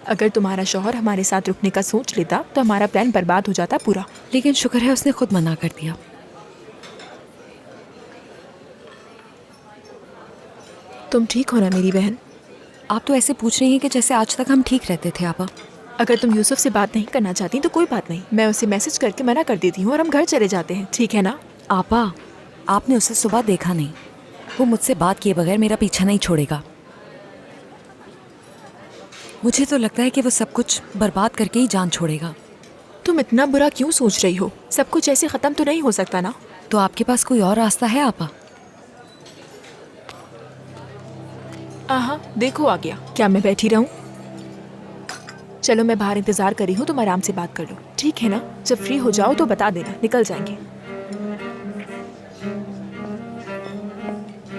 अगर तुम्हारा शौहर हमारे साथ रुकने का सोच लेता तो हमारा प्लान बर्बाद हो जाता पूरा। लेकिन शुक्र है उसने खुद मना कर दिया। तुम ठीक हो ना मेरी बहन? आप तो ऐसे पूछ रही हैं कि जैसे आज तक हम ठीक रहते थे आपा। अगर तुम यूसुफ से बात नहीं करना चाहती तो कोई बात नहीं, मैं उसे मैसेज करके मना कर देती हूँ और हम घर चले जाते हैं, ठीक है ना? आपा, आपने उसे सुबह देखा नहीं, वो मुझसे बात किए बगैर मेरा पीछा नहीं छोड़ेगा। मुझे तो लगता है कि वो सब कुछ बर्बाद करके ही जान छोड़ेगा। तुम इतना बुरा क्यों सोच रही हो? सब कुछ ऐसे खत्म तो नहीं हो सकता ना? तो आपके पास कोई और रास्ता है आपा? आहा, देखो आ गया। क्या मैं बैठी रहूं? चलो मैं बाहर इंतजार कर रही हूँ, तुम आराम से बात कर लो, ठीक है ना? जब फ्री हो जाओ तो बता देना, निकल जाएंगे।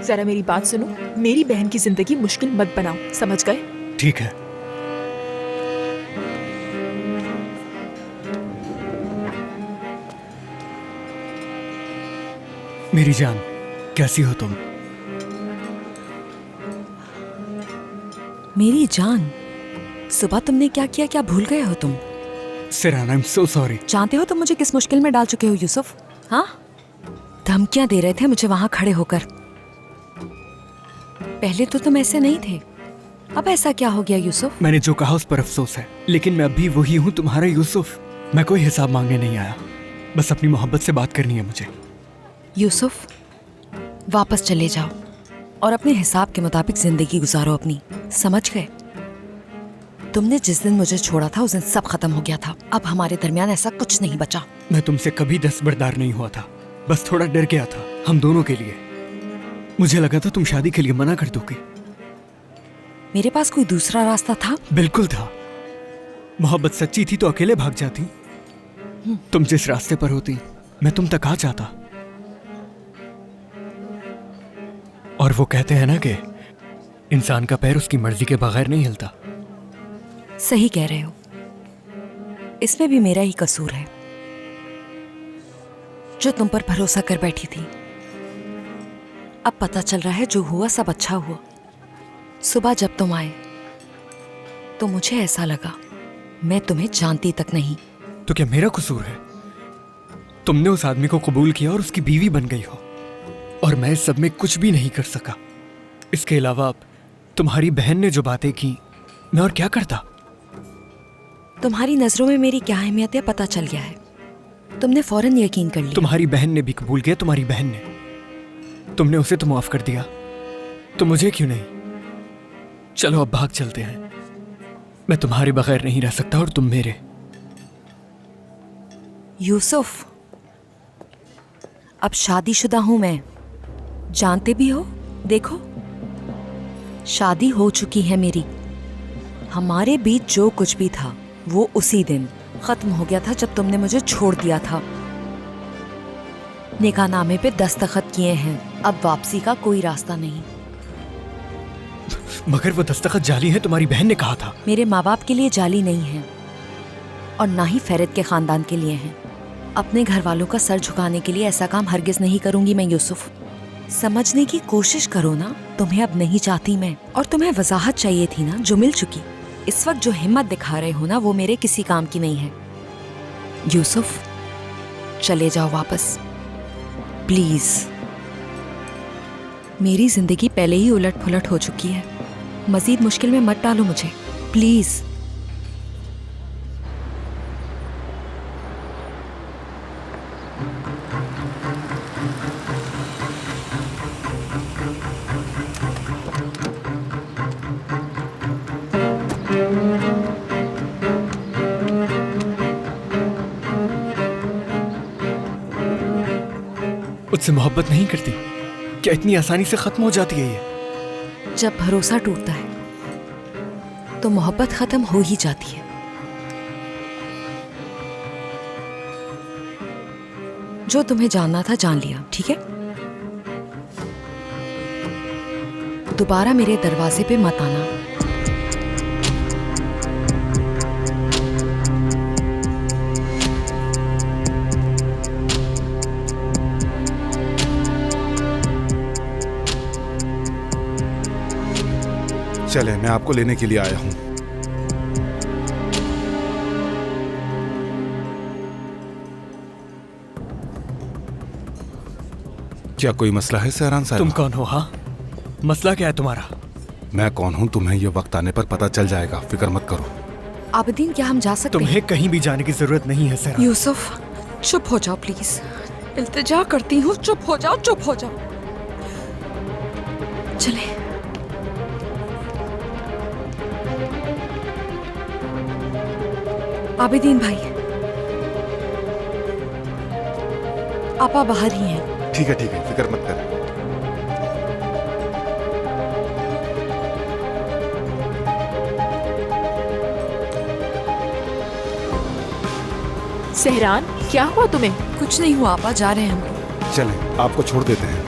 जरा मेरी बात सुनो, मेरी बहन की जिंदगी मुश्किल मत बनाओ, समझ गए? ठीक है। मेरी जान, कैसी हो तुम? मेरी जान, सुबह तुमने क्या किया, क्या भूल गए हो तुम? Siran, I am so sorry. जानते हो तुम मुझे किस मुश्किल में डाल चुके हो यूसुफ? हाँ, धमकियां दे रहे थे मुझे वहां खड़े होकर। पहले तो तुम ऐसे नहीं थे, अब ऐसा क्या हो गया यूसुफ? मैंने जो कहा उस पर अफसोस है, लेकिन मैं अभी वही हूँ, तुम्हारा यूसुफ। मैं कोई हिसाब मांगने नहीं आया, बस अपनी मोहब्बत से बात करनी है मुझे। यूसुफ, वापस चले जाओ और अपने हिसाब के मुताबिक जिंदगी गुजारो अपनी, समझ गए? तुमने जिस दिन मुझे छोड़ा था उस दिन सब खत्म हो गया था। अब हमारे दरमियान ऐसा कुछ नहीं बचा। मैं तुमसे कभी दस्तबरदार नहीं हुआ था, बस थोड़ा डर गया था हम दोनों के लिए। मुझे लगा था तुम शादी के लिए मना कर दोगे। मेरे पास कोई दूसरा रास्ता था? बिल्कुल था। मोहब्बत सच्ची थी तो अकेले भाग जाती। तुम जिस रास्ते पर होती मैं तुम तक आ जाता। और वो कहते हैं ना कि इंसान का पैर उसकी मर्जी के बगैर नहीं हिलता। सही कह रहे हो, इसमें भी मेरा ही कसूर है जो तुम पर भरोसा कर बैठी थी। अब पता चल रहा है जो हुआ सब अच्छा हुआ। सुबह जब तुम आए तो मुझे ऐसा लगा मैं तुम्हें जानती तक नहीं। तो क्या मेरा कसूर है? तुमने उस आदमी को कबूल किया और उसकी बीवी बन गई हो, और मैं इस सब में कुछ भी नहीं कर सका। इसके अलावा अब तुम्हारी बहन ने जो बातें की, मैं और क्या करता? तुम्हारी नजरों में मेरी क्या अहमियत है पता चल गया है। तुमने फौरन यकीन कर लिया। तुम्हारी बहन ने भी कबूल किया, तुम्हारी बहन ने। तुमने उसे तो माफ कर दिया, तो मुझे क्यों नहीं? चलो अब भाग चलते हैं। मैं तुम्हारे बगैर नहीं रह सकता और तुम मेरे। यूसुफ, अब शादीशुदा हूं मैं, जानते भी हो। देखो, शादी हो चुकी है मेरी। हमारे बीच जो कुछ भी था वो उसी दिन खत्म हो गया था जब तुमने मुझे छोड़ दिया था। निकाहनामे पे दस्तखत किए हैं, अब वापसी का कोई रास्ता नहीं। मगर वो दस्तखत जाली है, तुम्हारी बहन ने कहा था। मेरे माँ बाप के लिए जाली नहीं है और ना ही फैरत के खानदान के लिए हैं। अपने घर वालों का सर झुकाने के लिए ऐसा काम हरगिज नहीं करूंगी मैं यूसुफ। समझने की कोशिश करो ना, तुम्हें अब नहीं चाहती मैं, और तुम्हें वजाहत चाहिए थी ना, जो मिल चुकी। इस वक्त जो हिम्मत दिखा रहे हो ना, वो मेरे किसी काम की नहीं है। यूसुफ, चले जाओ वापस प्लीज। मेरी जिंदगी पहले ही उलट पुलट हो चुकी है, मजीद मुश्किल में मत डालो मुझे प्लीज। उससे मोहब्बत नहीं करती? क्या इतनी आसानी से खत्म हो जाती है ये? जब भरोसा टूटता है तो मोहब्बत खत्म हो ही जाती है। जो तुम्हें जानना था जान लिया, ठीक है? दोबारा मेरे दरवाजे पे मत आना। चले, मैं आपको लेने के लिए आया हूँ। क्या कोई मसला है सहरान तुम साहब? कौन हो? हाँ, मसला क्या है तुम्हारा? मैं कौन हूँ तुम्हें ये वक्त आने पर पता चल जाएगा, फिक्र मत करो। आबदीन, क्या हम जा सकते हैं? तुम्हें कहीं भी जाने की जरूरत नहीं है सहरान। यूसुफ, चुप हो जाओ प्लीज। इल्तिजा करती हूँ, चुप हो जाओ, चुप हो जाओ। चले। आबिदीन भाई, आपा बाहर ही हैं। ठीक है, फिक्र मत कर। सहरान, क्या हुआ तुम्हें? कुछ नहीं हुआ आपा, जा रहे हैं हम। चलें, आपको छोड़ देते हैं।